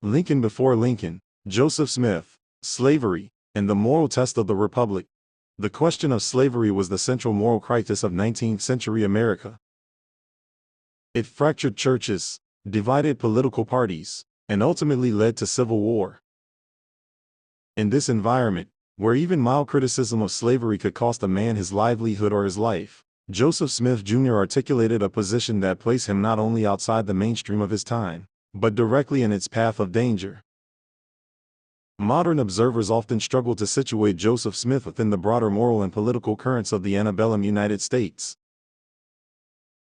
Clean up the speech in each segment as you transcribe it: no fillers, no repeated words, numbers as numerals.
Lincoln before Lincoln, Joseph Smith, Slavery, and the Moral Test of the Republic. The question of slavery was the central moral crisis of 19th century America. It fractured churches, divided political parties, and ultimately led to civil war. In this environment, where even mild criticism of slavery could cost a man his livelihood or his life, Joseph Smith Jr. articulated a position that placed him not only outside the mainstream of his time, but directly in its path of danger. Modern observers often struggle to situate Joseph Smith within the broader moral and political currents of the antebellum United States.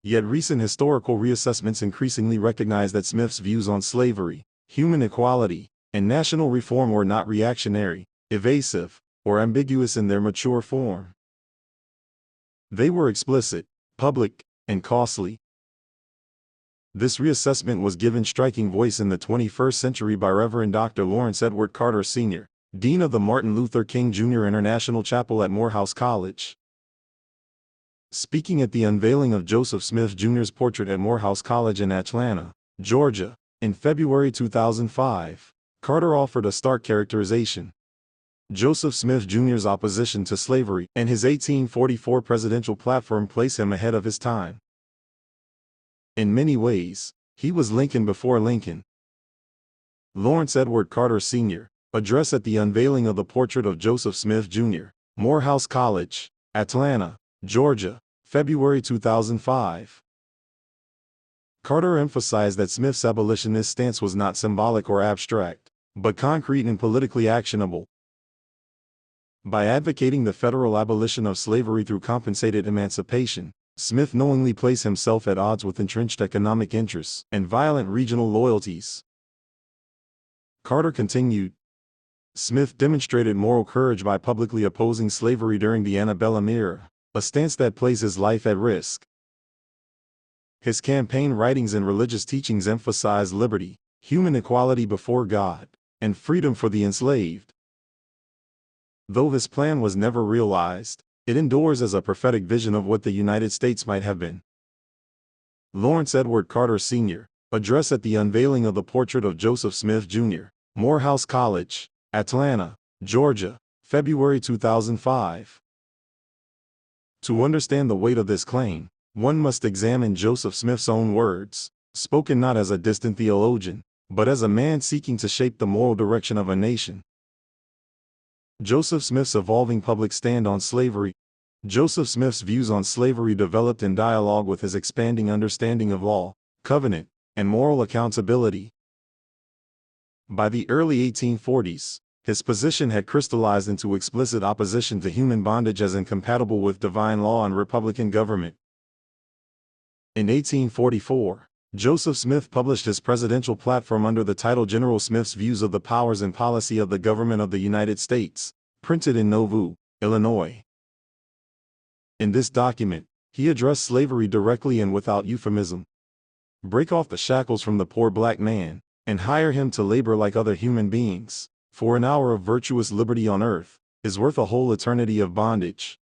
Yet recent historical reassessments increasingly recognize that Smith's views on slavery, human equality, and national reform were not reactionary, evasive, or ambiguous in their mature form. They were explicit, public, and costly. This reassessment was given striking voice in the 21st century by Reverend Dr. Lawrence Edward Carter Sr., Dean of the Martin Luther King Jr. International Chapel at Morehouse College. Speaking at the unveiling of Joseph Smith Jr.'s portrait at Morehouse College in Atlanta, Georgia, in February 2005, Carter offered a stark characterization. Joseph Smith Jr.'s opposition to slavery and his 1844 presidential platform place him ahead of his time. In many ways, he was Lincoln before Lincoln. Lawrence Edward Carter Sr. address at the unveiling of the portrait of Joseph Smith Jr., Morehouse College, Atlanta, Georgia, February 2005. Carter emphasized that Smith's abolitionist stance was not symbolic or abstract, but concrete and politically actionable. By advocating the federal abolition of slavery through compensated emancipation, Smith knowingly placed himself at odds with entrenched economic interests and violent regional loyalties. Carter continued, Smith demonstrated moral courage by publicly opposing slavery during the antebellum era, a stance that placed his life at risk. His campaign writings and religious teachings emphasized liberty, human equality before God, and freedom for the enslaved. Though this plan was never realized, it endures as a prophetic vision of what the United States might have been. Lawrence Edward Carter Sr. address at the unveiling of the portrait of Joseph Smith Jr., Morehouse College, Atlanta, Georgia, February 2005. To understand the weight of this claim, one must examine Joseph Smith's own words, spoken not as a distant theologian, but as a man seeking to shape the moral direction of a nation. Joseph Smith's evolving public stand on slavery. Joseph Smith's views on slavery developed in dialogue with his expanding understanding of law, covenant, and moral accountability. By the early 1840s, his position had crystallized into explicit opposition to human bondage as incompatible with divine law and republican government. In 1844, Joseph Smith published his presidential platform under the title General Smith's Views of the Powers and Policy of the Government of the United States, printed in Nauvoo, Illinois. In this document, he addressed slavery directly and without euphemism. Break off the shackles from the poor black man, and hire him to labor like other human beings, for an hour of virtuous liberty on earth is worth a whole eternity of bondage.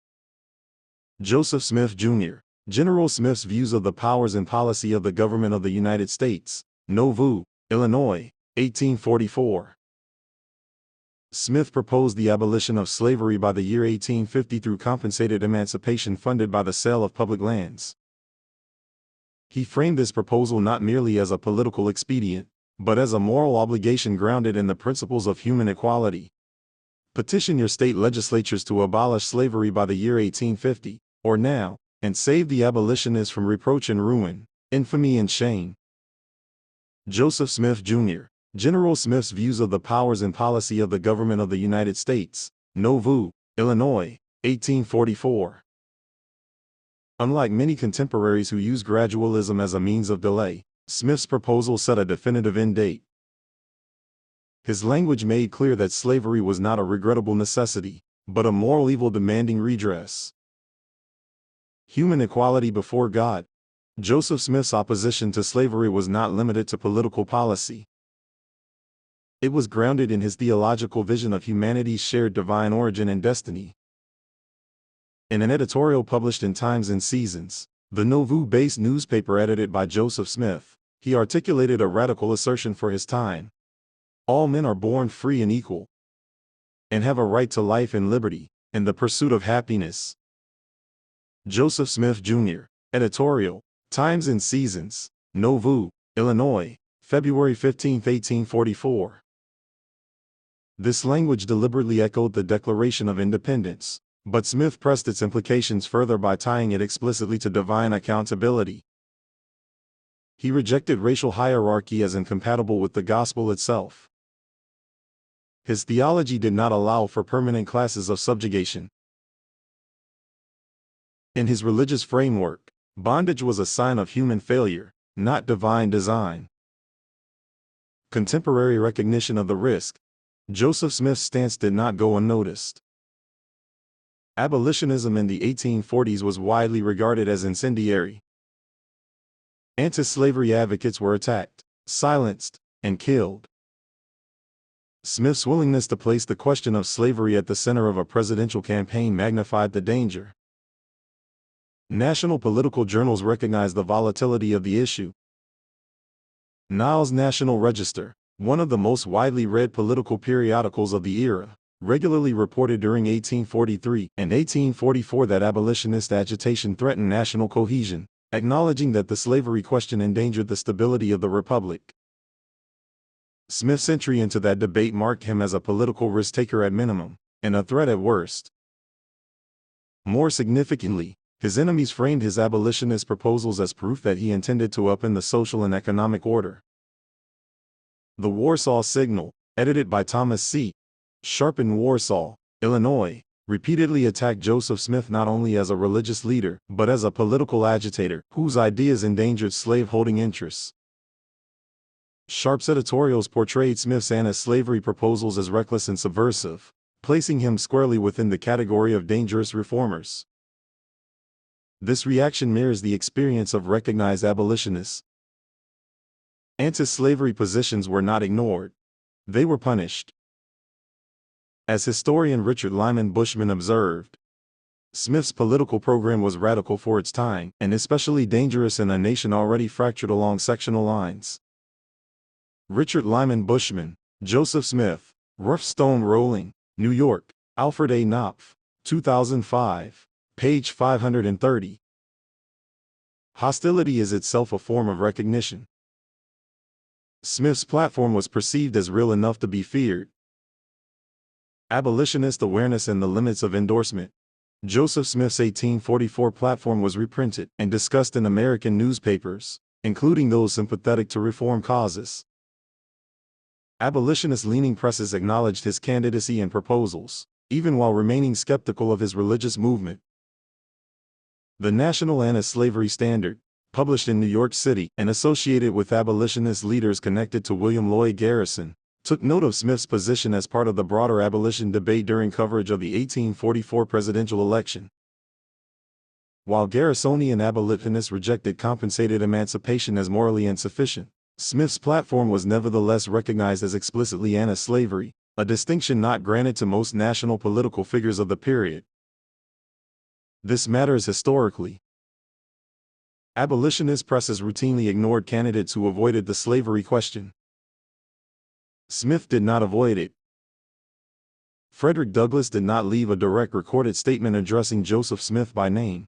Joseph Smith Jr., General Smith's Views of the Powers and Policy of the Government of the United States, Nauvoo, Illinois, 1844. Smith proposed the abolition of slavery by the year 1850 through compensated emancipation funded by the sale of public lands. He framed this proposal not merely as a political expedient, but as a moral obligation grounded in the principles of human equality. Petition your state legislatures to abolish slavery by the year 1850, or now, and save the abolitionists from reproach and ruin, infamy and shame. Joseph Smith Jr., General Smith's Views of the Powers and Policy of the Government of the United States, Nauvoo, Illinois, 1844. Unlike many contemporaries who use gradualism as a means of delay, Smith's proposal set a definitive end date. His language made clear that slavery was not a regrettable necessity, but a moral evil demanding redress. Human equality before God. Joseph Smith's opposition to slavery was not limited to political policy. It was grounded in his theological vision of humanity's shared divine origin and destiny. In an editorial published in Times and Seasons, the Nauvoo-based newspaper edited by Joseph Smith, he articulated a radical assertion for his time. All men are born free and equal, and have a right to life and liberty, and the pursuit of happiness. Joseph Smith, Jr., Editorial, Times and Seasons, Nauvoo, Illinois, February 15, 1844. This language deliberately echoed the Declaration of Independence, but Smith pressed its implications further by tying it explicitly to divine accountability. He rejected racial hierarchy as incompatible with the gospel itself. His theology did not allow for permanent classes of subjugation. In his religious framework, bondage was a sign of human failure, not divine design. Contemporary recognition of the risk. Joseph Smith's stance did not go unnoticed. Abolitionism in the 1840s was widely regarded as incendiary. Anti-slavery advocates were attacked, silenced, and killed. Smith's willingness to place the question of slavery at the center of a presidential campaign magnified the danger. National political journals recognized the volatility of the issue. Niles' National Register, one of the most widely read political periodicals of the era, regularly reported during 1843 and 1844 that abolitionist agitation threatened national cohesion, acknowledging that the slavery question endangered the stability of the republic. Smith's entry into that debate marked him as a political risk-taker at minimum, and a threat at worst. More significantly, his enemies framed his abolitionist proposals as proof that he intended to upend the social and economic order. The Warsaw Signal, edited by Thomas C. Sharp in Warsaw, Illinois, repeatedly attacked Joseph Smith not only as a religious leader, but as a political agitator whose ideas endangered slave-holding interests. Sharp's editorials portrayed Smith's anti-slavery proposals as reckless and subversive, placing him squarely within the category of dangerous reformers. This reaction mirrors the experience of recognized abolitionists. Anti-slavery positions were not ignored. They were punished. As historian Richard Lyman Bushman observed, Smith's political program was radical for its time, and especially dangerous in a nation already fractured along sectional lines. Richard Lyman Bushman, Joseph Smith, Rough Stone Rolling, New York, Alfred A. Knopf, 2005, page 530. Hostility is itself a form of recognition. Smith's platform was perceived as real enough to be feared. Abolitionist awareness and the limits of endorsement. Joseph Smith's 1844 platform was reprinted and discussed in American newspapers, including those sympathetic to reform causes. Abolitionist-leaning presses acknowledged his candidacy and proposals, even while remaining skeptical of his religious movement. The National Anti-Slavery Standard, published in New York City and associated with abolitionist leaders connected to William Lloyd Garrison, took note of Smith's position as part of the broader abolition debate during coverage of the 1844 presidential election. While Garrisonian abolitionists rejected compensated emancipation as morally insufficient, Smith's platform was nevertheless recognized as explicitly anti-slavery, a distinction not granted to most national political figures of the period. This matters historically. Abolitionist presses routinely ignored candidates who avoided the slavery question. Smith did not avoid it. Frederick Douglass did not leave a direct recorded statement addressing Joseph Smith by name.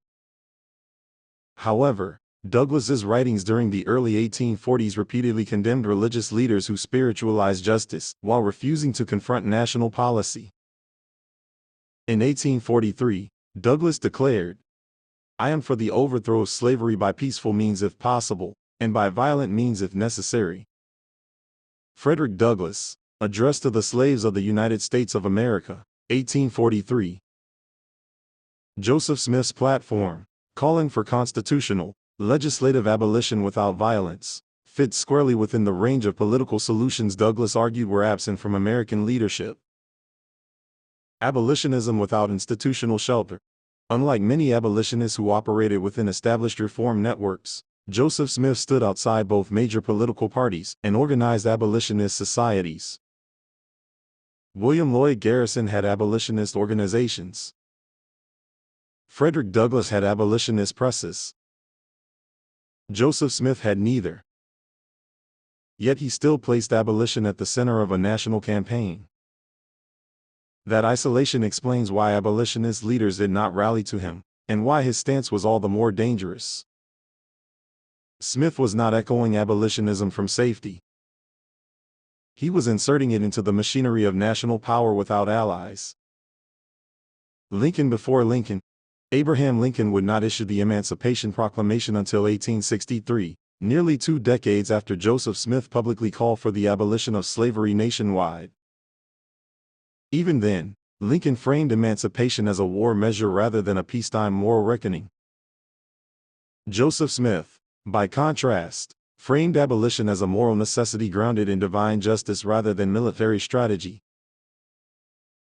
However, Douglass's writings during the early 1840s repeatedly condemned religious leaders who spiritualized justice while refusing to confront national policy. In 1843, Douglass declared, "I am for the overthrow of slavery by peaceful means if possible, and by violent means if necessary." Frederick Douglass, Address to the Slaves of the United States of America, 1843. Joseph Smith's platform, calling for constitutional, legislative abolition without violence, fits squarely within the range of political solutions Douglass argued were absent from American leadership. Abolitionism without institutional shelter. Unlike many abolitionists who operated within established reform networks, Joseph Smith stood outside both major political parties and organized abolitionist societies. William Lloyd Garrison had abolitionist organizations. Frederick Douglass had abolitionist presses. Joseph Smith had neither. Yet he still placed abolition at the center of a national campaign. That isolation explains why abolitionist leaders did not rally to him, and why his stance was all the more dangerous. Smith was not echoing abolitionism from safety. He was inserting it into the machinery of national power without allies. Lincoln before Lincoln. Abraham Lincoln would not issue the Emancipation Proclamation until 1863, nearly 2 decades after Joseph Smith publicly called for the abolition of slavery nationwide. Even then, Lincoln framed emancipation as a war measure rather than a peacetime moral reckoning. Joseph Smith, by contrast, framed abolition as a moral necessity grounded in divine justice rather than military strategy.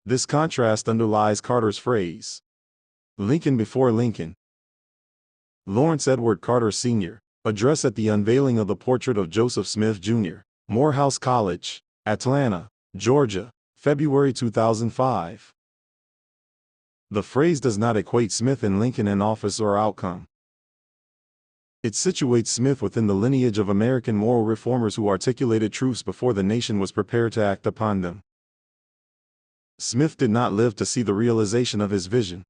This contrast underlies Carter's phrase, Lincoln before Lincoln. Lawrence Edward Carter Sr., address at the unveiling of the portrait of Joseph Smith Jr., Morehouse College, Atlanta, Georgia, February 2005. The phrase does not equate Smith and Lincoln in office or outcome. It situates Smith within the lineage of American moral reformers who articulated truths before the nation was prepared to act upon them. Smith did not live to see the realization of his vision.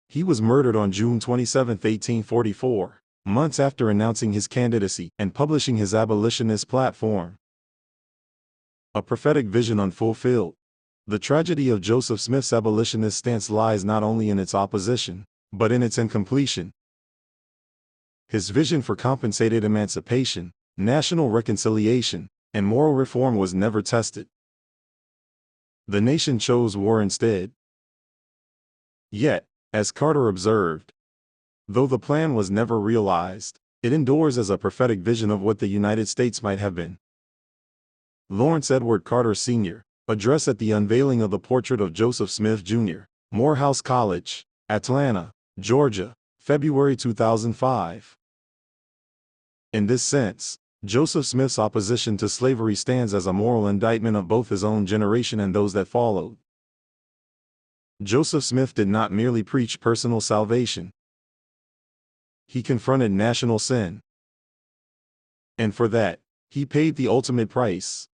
He was murdered on June 27, 1844, months after announcing his candidacy and publishing his abolitionist platform. A prophetic vision unfulfilled. The tragedy of Joseph Smith's abolitionist stance lies not only in its opposition, but in its incompletion. His vision for compensated emancipation, national reconciliation, and moral reform was never tested. The nation chose war instead. Yet, as Carter observed, though the plan was never realized, it endures as a prophetic vision of what the United States might have been. Lawrence Edward Carter Sr., address at the unveiling of the portrait of Joseph Smith Jr., Morehouse College, Atlanta, Georgia, February 2005. In this sense, Joseph Smith's opposition to slavery stands as a moral indictment of both his own generation and those that followed. Joseph Smith did not merely preach personal salvation. He confronted national sin. And for that, he paid the ultimate price.